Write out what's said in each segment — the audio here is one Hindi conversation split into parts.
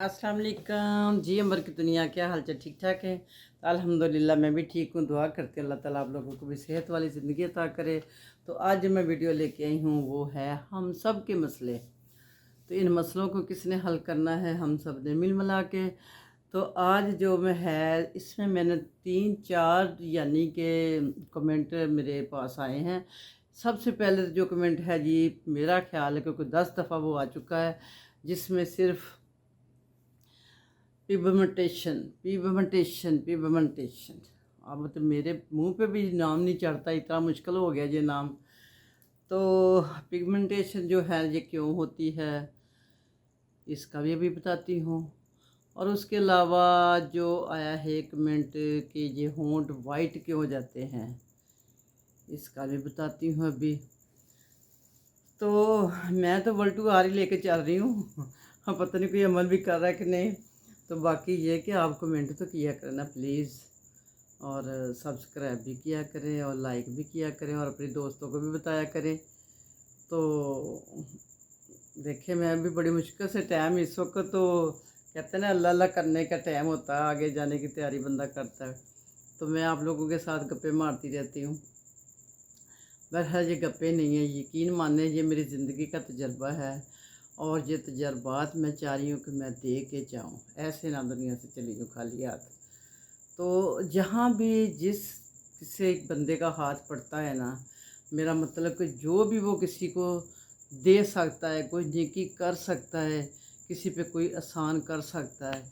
अस्सलाम वालेकुम जी। अंबर की दुनिया, क्या हाल चाल? ठीक ठाक है? तो अल्हम्दुलिल्लाह मैं भी ठीक हूँ। दुआ करती हूँ अल्लाह ताला आप लोगों को भी सेहत वाली ज़िंदगी अता करे। तो आज जो मैं वीडियो लेके आई हूँ वो है हम सब के मसले। तो इन मसलों को किसने हल करना है? हम सब ने मिल मिला के। तो आज जो मैं है इसमें मैंने 3-4 यानी कि कमेंट मेरे पास आए हैं। सबसे पहले जो कमेंट है जी, मेरा ख्याल है क्योंकि 10 दफ़ा वो आ चुका है, जिसमें सिर्फ पिगमेंटेशन पिगमेंटेशन पिगमेंटेशन। अब तो मेरे मुंह पे भी नाम नहीं चढ़ता, इतना मुश्किल हो गया ये नाम। तो पिगमेंटेशन जो है ये क्यों होती है, इसका भी अभी बताती हूँ। और उसके अलावा जो आया है कमेंट कि ये होंठ वाइट क्यों हो जाते हैं, इसका भी बताती हूँ अभी। तो मैं तो वर्ल्ड टू आर ही लेके चल रही हूँ। अब पता नहीं कोई अमल भी कर रहा है कि नहीं। तो बाकी ये कि आप कमेंट तो किया करना प्लीज़, और सब्सक्राइब भी किया करें और लाइक भी किया करें और अपने दोस्तों को भी बताया करें। तो देखिए, मैं भी बड़ी मुश्किल से टाइम इस वक्त तो कहते हैं ना, अल्लाह अल्लाह करने का टाइम होता है, आगे जाने की तैयारी बंदा करता है। तो मैं आप लोगों के साथ गप्पे मारती रहती हूँ। बहरहाल ये गप्पे नहीं है, यकीन माने ये मेरी ज़िंदगी का तजर्बा है। और ये तजर्बात मैं चाह रही हूँ कि मैं दे के जाऊँ, ऐसे ना दुनिया से चली जाऊँ खाली हाथ। तो जहाँ भी जिस से एक बंदे का हाथ पड़ता है ना, मेरा मतलब कि जो भी वो किसी को दे सकता है, कोई नेकी कर सकता है, किसी पे कोई एहसान कर सकता है,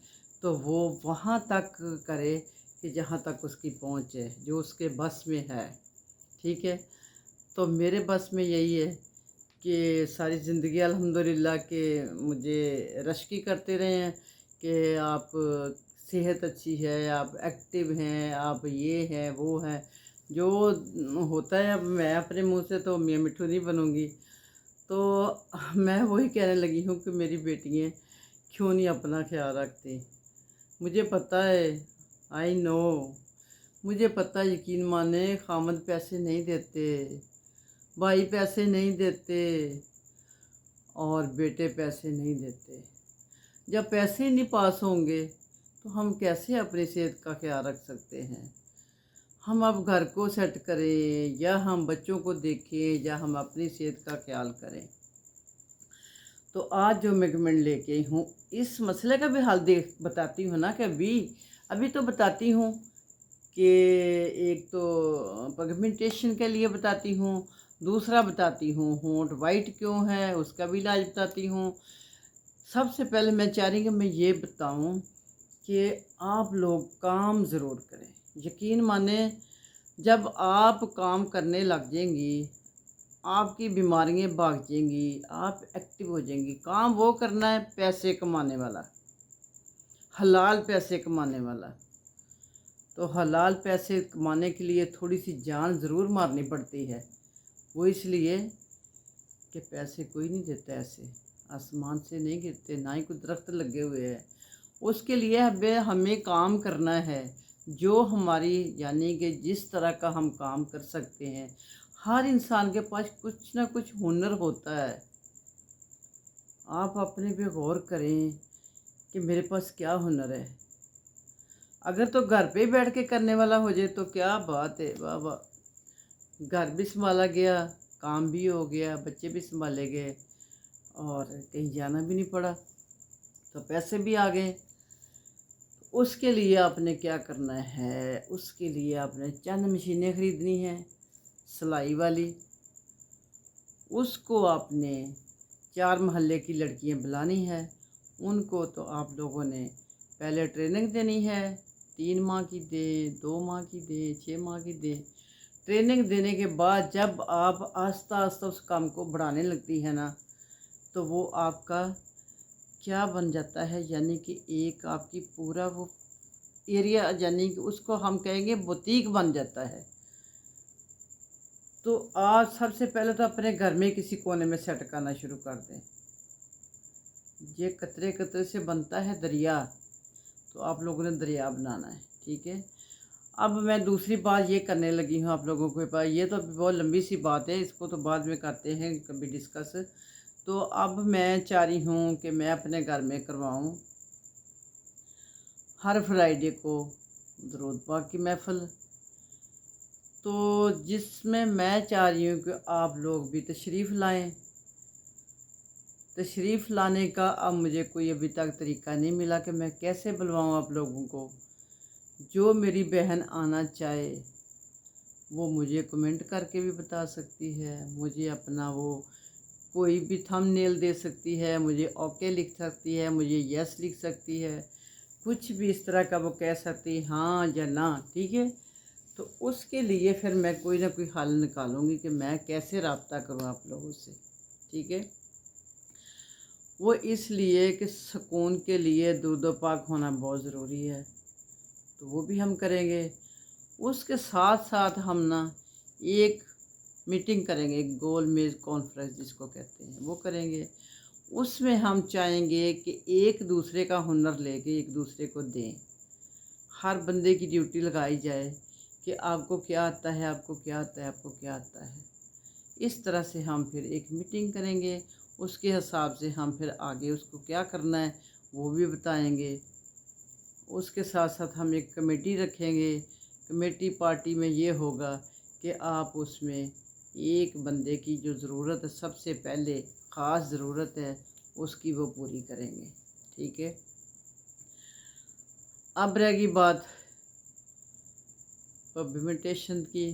तो वो वहाँ तक करे कि जहाँ तक उसकी पहुँच है, जो उसके बस में है। ठीक है? तो मेरे बस में यही है कि सारी ज़िंदगी अल्हम्दुलिल्लाह के मुझे रश्की करते रहे हैं कि आप सेहत अच्छी है, आप एक्टिव हैं, आप ये हैं, वो हैं। जो होता है, अब मैं अपने मुँह से तो मियाँ मिट्ठू नहीं बनूँगी। तो मैं वही कहने लगी हूँ कि मेरी बेटियाँ क्यों नहीं अपना ख़्याल रखती। मुझे पता है, आई नो, मुझे पता, यकीन माने ख़ामद पैसे नहीं देते, भाई पैसे नहीं देते और बेटे पैसे नहीं देते। जब पैसे ही नहीं पास होंगे तो हम कैसे अपनी सेहत का ख्याल रख सकते हैं? हम अब घर को सेट करें या हम बच्चों को देखें या हम अपनी सेहत का ख्याल करें। तो आज जो मैं कमेंट लेके आई हूँ, इस मसले का भी हल देख बताती हूँ ना, कि अभी अभी तो बताती हूँ कि एक तो पिगमेंटेशन के लिए बताती हूँ, दूसरा बताती हूँ होंठ वाइट क्यों है, उसका भी इलाज बताती हूँ। सबसे पहले मैं चाह रही हूँ कि मैं ये बताऊँ कि आप लोग काम ज़रूर करें। यकीन माने, जब आप काम करने लग जाएंगी, आपकी बीमारियाँ भाग जाएंगी, आप एक्टिव हो जाएंगी। काम वो करना है पैसे कमाने वाला, हलाल पैसे कमाने वाला। तो हलाल पैसे कमाने के लिए थोड़ी सी जान ज़रूर मारनी पड़ती है। वो इसलिए कि पैसे कोई नहीं देता ऐसे, आसमान से नहीं गिरते, ना ही कोई दरख्त लगे हुए हैं। उसके लिए हमें काम करना है, जो हमारी यानी कि जिस तरह का हम काम कर सकते हैं। हर इंसान के पास कुछ ना कुछ हुनर होता है। आप अपने पे गौर करें कि मेरे पास क्या हुनर है। अगर तो घर पे ही बैठ के करने वाला हो जाए तो क्या बात है, वाह वाह। घर भी संभाला गया, काम भी हो गया, बच्चे भी संभाले गए और कहीं जाना भी नहीं पड़ा, तो पैसे भी आ गए। उसके लिए आपने क्या करना है? उसके लिए आपने चंद मशीनें ख़रीदनी हैं सिलाई वाली। उसको आपने 4 मोहल्ले की लड़कियां बुलानी है। उनको तो आप लोगों ने पहले ट्रेनिंग देनी है। 3 माह की दे, 2 माह की दे, 6 माह की दे। ट्रेनिंग देने के बाद जब आप आस्ता आस्ता उस काम को बढ़ाने लगती है ना, तो वो आपका क्या बन जाता है, यानी कि एक आपकी पूरा वो एरिया, यानी कि उसको हम कहेंगे बुटीक बन जाता है। तो आज सबसे पहले तो अपने घर में किसी कोने में सेट करना शुरू कर दें। ये कतरे कतरे से बनता है दरिया, तो आप लोगों ने दरिया बनाना है। ठीक है? अब मैं दूसरी बात ये करने लगी हूँ आप लोगों के पास। ये तो बहुत लंबी सी बात है, इसको तो बाद में करते हैं कभी डिस्कस। तो अब मैं चाह रही हूँ कि मैं अपने घर में करवाऊँ हर फ्राइडे को दरूद पाक की महफ़िल, तो जिसमें मैं चाह रही हूँ कि आप लोग भी तशरीफ़ लाएँ। तशरीफ़ लाने का अब मुझे कोई अभी तक तरीका नहीं मिला कि मैं कैसे बुलवाऊँ आप लोगों को। जो मेरी बहन आना चाहे वो मुझे कमेंट करके भी बता सकती है, मुझे अपना वो कोई भी थंबनेल दे सकती है, मुझे ओके लिख सकती है, मुझे यस लिख सकती है, कुछ भी इस तरह का वो कह सकती है, हाँ या ना, ठीक है। तो उसके लिए फिर मैं कोई ना कोई हल निकालूंगी कि मैं कैसे रब्ता करूँ आप लोगों से, ठीक है। वो इसलिए कि सुकून के लिए दूध पाक होना बहुत ज़रूरी है, तो वो भी हम करेंगे। उसके साथ साथ हम ना एक मीटिंग करेंगे, एक गोल मेज़ कॉन्फ्रेंस जिसको कहते हैं, वो करेंगे। उसमें हम चाहेंगे कि एक दूसरे का हुनर लेके एक दूसरे को दें। हर बंदे की ड्यूटी लगाई जाए कि आपको क्या आता है, आपको क्या आता है, आपको क्या आता है। इस तरह से हम फिर एक मीटिंग करेंगे, उसके हिसाब से हम फिर आगे उसको क्या करना है वो भी बताएंगे। उसके साथ साथ हम एक कमेटी रखेंगे। कमेटी पार्टी में ये होगा कि आप उसमें एक बंदे की जो ज़रूरत है, सबसे पहले ख़ास ज़रूरत है, उसकी वो पूरी करेंगे, ठीक है। अब रहेगी बात पब्लिमेंटेशन की।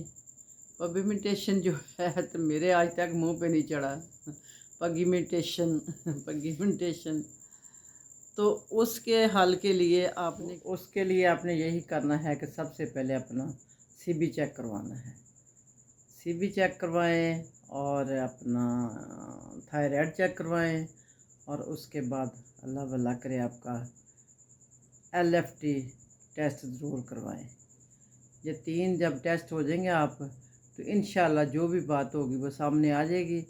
पब्लिमेंटेशन जो है तो मेरे आज तक मुंह पे नहीं चढ़ा। पगिमेंटेशन पगिमेंटेशन, तो उसके लिए आपने यही करना है कि सबसे पहले अपना सीबी चेक करवाना है। सीबी चेक करवाएं और अपना थायराइड चेक करवाएं, और उसके बाद अल्लाह भला करे आपका एलएफटी टेस्ट ज़रूर करवाएं। ये 3 जब टेस्ट हो जाएंगे आप, तो इंशाल्लाह जो भी बात होगी वो सामने आ जाएगी।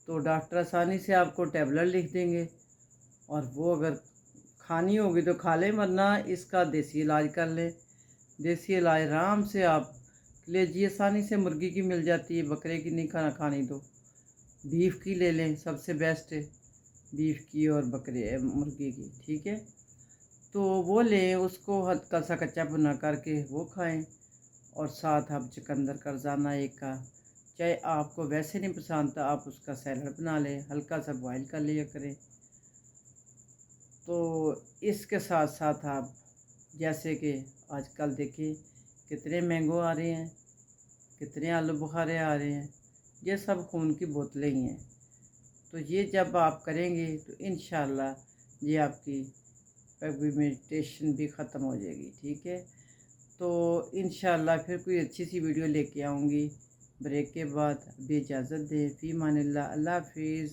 तो डॉक्टर आसानी से आपको टैबलेट लिख देंगे, और वो अगर खानी होगी तो खा लें, वरना इसका देसी इलाज कर लें। देसी इलाज आराम से आप लीजिए, आसानी से मुर्गी की मिल जाती है, बकरे की नहीं खानी तो बीफ की ले लें, सबसे बेस्ट है बीफ की और मुर्गी की, ठीक है। तो वो लें, उसको हल्का सा कच्चा भुना करके वो खाएं, और साथ आप चुकंदर का रोज़ाना एक का, चाहे आपको वैसे नहीं पसंद तो आप उसका सैलड बना लें, हल्का सा बॉयल कर लिया करें। तो इसके साथ साथ आप जैसे कि आजकल देखिए कितने मैंगो आ रहे हैं, कितने आलू बुखारे आ रहे हैं, ये सब खून की बोतलें ही हैं। तो ये जब आप करेंगे तो इंशाल्लाह ये आपकी पिगमेंटेशन भी ख़त्म हो जाएगी, ठीक है। तो इंशाल्लाह फिर कोई अच्छी सी वीडियो लेके आऊँगी ब्रेक के बाद। अभी इजाज़त दें, फ़ी अमानिल्लाह, अल्लाह हाफ़िज़।